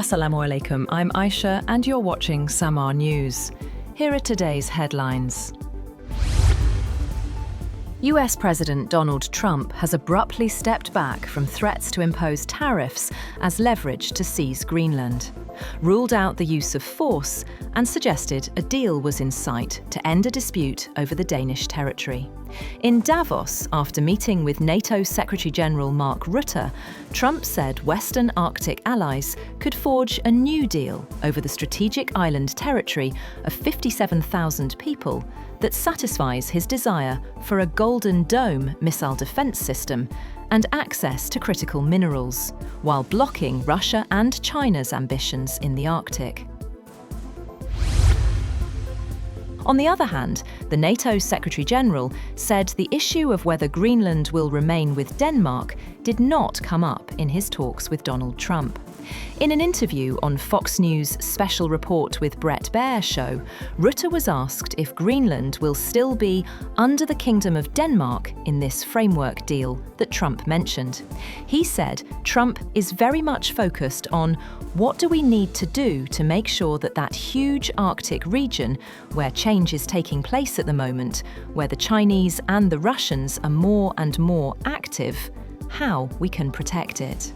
Assalamu alaikum, I'm Aisha and you're watching Samar News. Here are today's headlines. US President Donald Trump has abruptly stepped back from threats to impose tariffs as leverage to seize Greenland, ruled out the use of force, and suggested a deal was in sight to end a dispute over the Danish territory. In Davos, after meeting with NATO Secretary-General Mark Rutte, Trump said Western Arctic allies could forge a new deal over the strategic island territory of 57,000 people that satisfies his desire for a Golden Dome missile defense system and access to critical minerals, while blocking Russia and China's ambitions in the Arctic. On the other hand, the NATO Secretary-General said the issue of whether Greenland will remain with Denmark did not come up in his talks with Donald Trump. In an interview on Fox News' Special Report with Bret Baier show, Rutte was asked if Greenland will still be under the Kingdom of Denmark in this framework deal that Trump mentioned. He said Trump is very much focused on what do we need to do to make sure that that huge Arctic region, where change is taking place at the moment, where the Chinese and the Russians are more and more active, how we can protect it.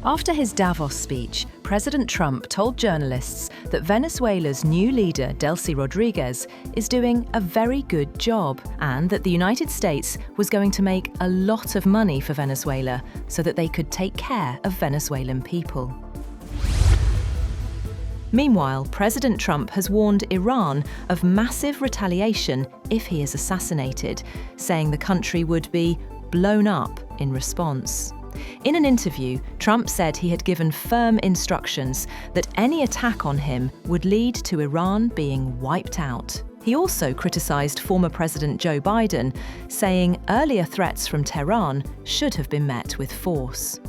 After his Davos speech, President Trump told journalists that Venezuela's new leader, Delcy Rodriguez, is doing a very good job and that the United States was going to make a lot of money for Venezuela so that they could take care of Venezuelan people. Meanwhile, President Trump has warned Iran of massive retaliation if he is assassinated, saying the country would be blown up in response. In an interview, Trump said he had given firm instructions that any attack on him would lead to Iran being wiped out. He also criticized former President Joe Biden, saying earlier threats from Tehran should have been met with force.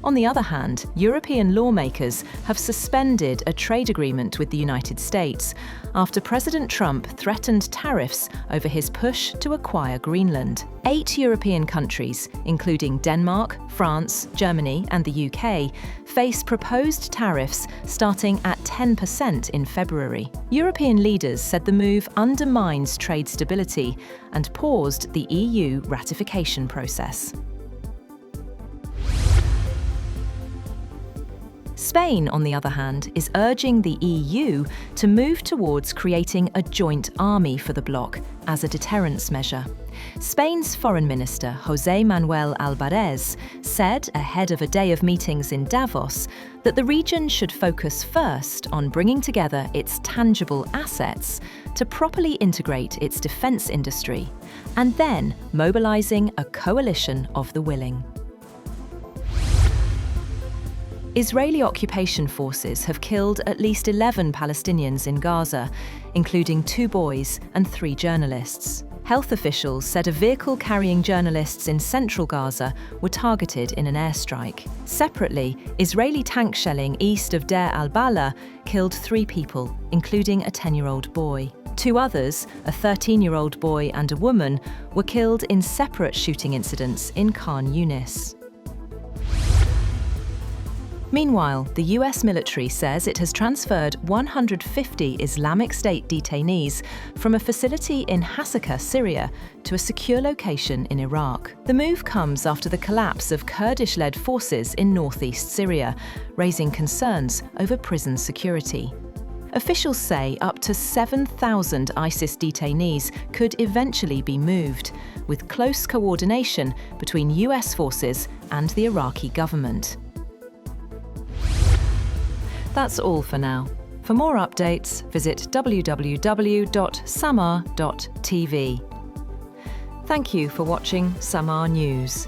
On the other hand, European lawmakers have suspended a trade agreement with the United States after President Trump threatened tariffs over his push to acquire Greenland. 8 European countries, including Denmark, France, Germany, and the UK, face proposed tariffs starting at 10% in February. European leaders said the move undermines trade stability and paused the EU ratification process. Spain, on the other hand, is urging the EU to move towards creating a joint army for the bloc as a deterrence measure. Spain's Foreign Minister, José Manuel Álvarez, said ahead of a day of meetings in Davos that the region should focus first on bringing together its tangible assets to properly integrate its defence industry, and then mobilising a coalition of the willing. Israeli occupation forces have killed at least 11 Palestinians in Gaza, including 2 boys and 3 journalists. Health officials said a vehicle carrying journalists in central Gaza were targeted in an airstrike. Separately, Israeli tank shelling east of Deir al-Balah killed 3 people, including a 10-year-old boy. 2 others, a 13-year-old boy and a woman, were killed in separate shooting incidents in Khan Yunis. Meanwhile, the US military says it has transferred 150 Islamic State detainees from a facility in Hasakah, Syria, to a secure location in Iraq. The move comes after the collapse of Kurdish-led forces in northeast Syria, raising concerns over prison security. Officials say up to 7,000 ISIS detainees could eventually be moved, with close coordination between US forces and the Iraqi government. That's all for now. For more updates, visit www.samar.tv. Thank you for watching Samar News.